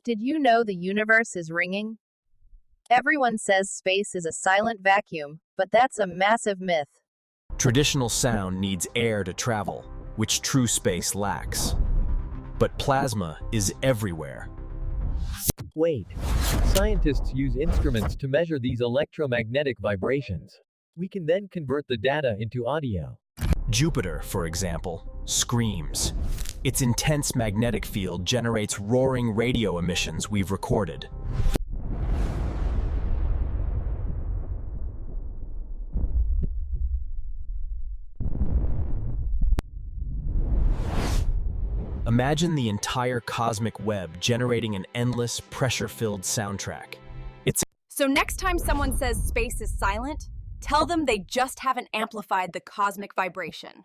Did you know the universe is ringing? Everyone says space is a silent vacuum, but that's a massive myth. Traditional sound needs air to travel, which true space lacks. But plasma is everywhere. Wait. Scientists use instruments to measure these electromagnetic vibrations. We can then convert the data into audio. Jupiter, for example, screams. Its intense magnetic field generates roaring radio emissions we've recorded. Imagine the entire cosmic web generating an endless, pressure-filled soundtrack. So next time someone says space is silent, tell them they just haven't amplified the cosmic vibration.